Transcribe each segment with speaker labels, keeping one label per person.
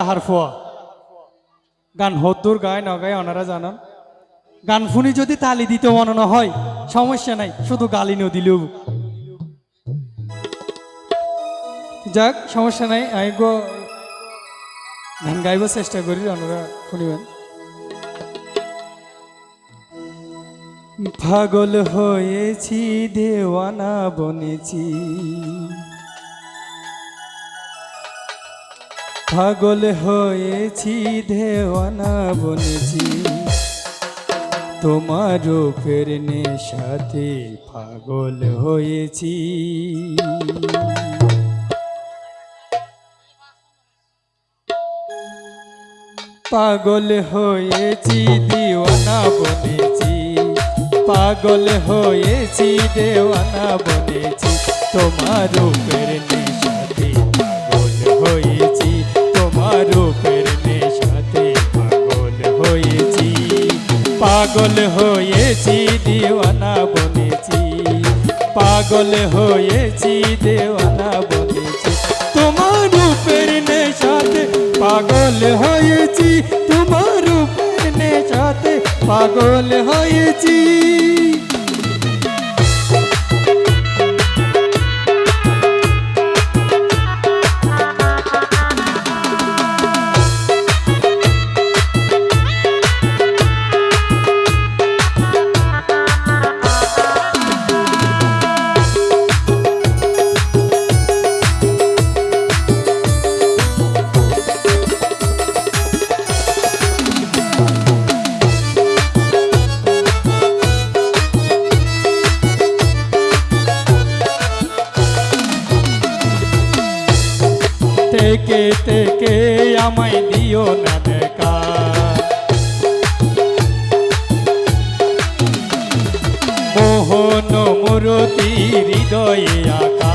Speaker 1: হারফোয়া গান হদ্দুর গায় না গায় ওনারা জানান। গান শুনি যদি তালি দিতে মনে হয় সমস্যা নাই, শুধু গালি ন দিলেও যাক, সমস্যা নাই। আমি গান গাইবার চেষ্টা করি, ওনারা শুনিবেন। পাগল হয়েছি দেওয়ানা বনেছি, পাগল হয়েছি দেওয়ানা বনেছি, তোমার রূপের নেশাতে পাগল হয়েছি। পাগল হয়েছি দিওয়ানা বনেছি, পাগল হয়েছি দেওয়ানা বনেছি, তোমার রূপের নেশাতে পাগল হয়েছি, তোমার রূপের নেশাতে পাগল হয়েছি। পাগল হয়েছি দিওয়ানা বনেছি, পাগল হয়েছি দেওয়ানা বনেছি, তোমার রূপের নেশাতে পাগল হয়েছি, তোমার রূপের নেশাতে পাগল হয়েছি। থেকে থেকে আমায় দিও না দেখা, মোহন মূরতি হৃদয়ে আঁকা,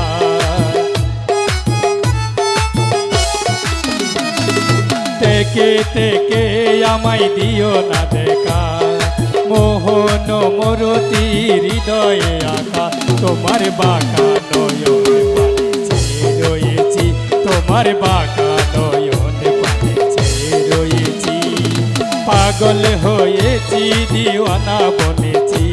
Speaker 1: থেকে থেকে আমায় দিও না দেখা, মোহন মূরতি হৃদয়ে আঁকা, তোমার বাঁকা নয়ন পানে চেয়ে রয়েছি, তোমার বাঁকা নয়ন পানে চেয়ে রয়েছি। পাগল হয়েছি দিওয়ানা বনেছি,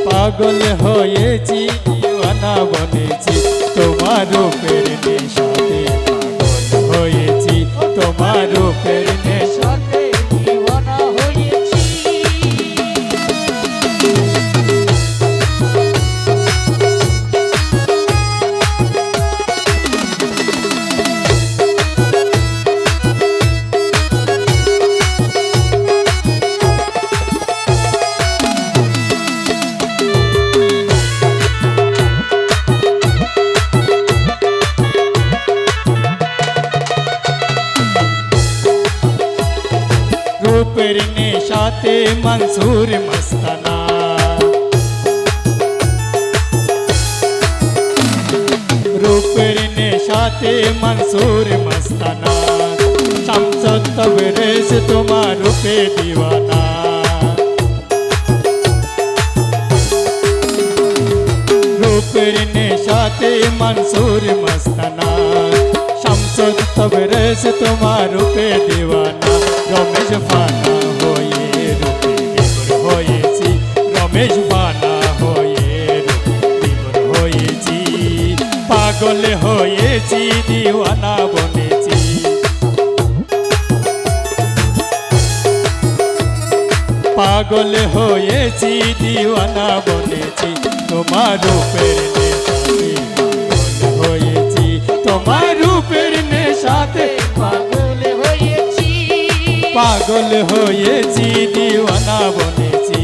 Speaker 1: পাগল হয়েছি দিওয়ানা বনেছি, তোমার রূপের নেশাতে পাগল হয়েছি, তোমার রূপের নেশাতে দিওয়ানা হয়েছি। রূপের নেশাতে মনসুর মস্তানা, রূপের নেশাতে মনসুর মস্তানা, শামসুত তবরেজ তোমার রূপে দিওয়ানা, রূপের নেশাতে মনসুর মস্তানা, শামসুত তবরেজ তোমার রূপে দিওয়ানা। রমেশ ফানা হয়ে রূপে বিভোর হয়েছি, রমেশ ফানা হয়ে রূপে বিভোর হয়েছি, পাগল হয়েছি দিওয়ানা বনেছি, পাগল হয়েছি দিওয়ানা বনেছি, তোমার রূপের নেশাতে পাগল হয়েছি, তোমার রূপের নেশাতে পাগল হয়েছি, পাগল হয়েছি দিওয়ানা বনেছি,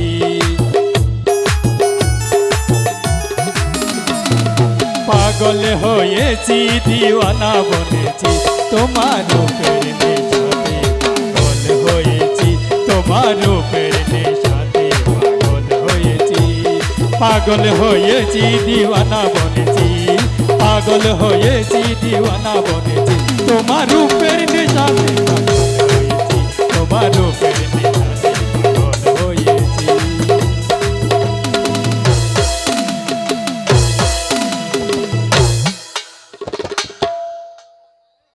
Speaker 1: পাগল হয়েছি দিওয়ানা বনেছি, তোমার রূপের নেশাতে পাগল হয়েছি, তোমার রূপের নেশাতে পাগল হয়েছি, পাগল হয়েছি দিওয়ানা বনেছি, পাগল হয়েছি দিওয়ানা বনেছি, তোমার রূপের নেশাতে পাগল হয়েছি, তোমার রূপের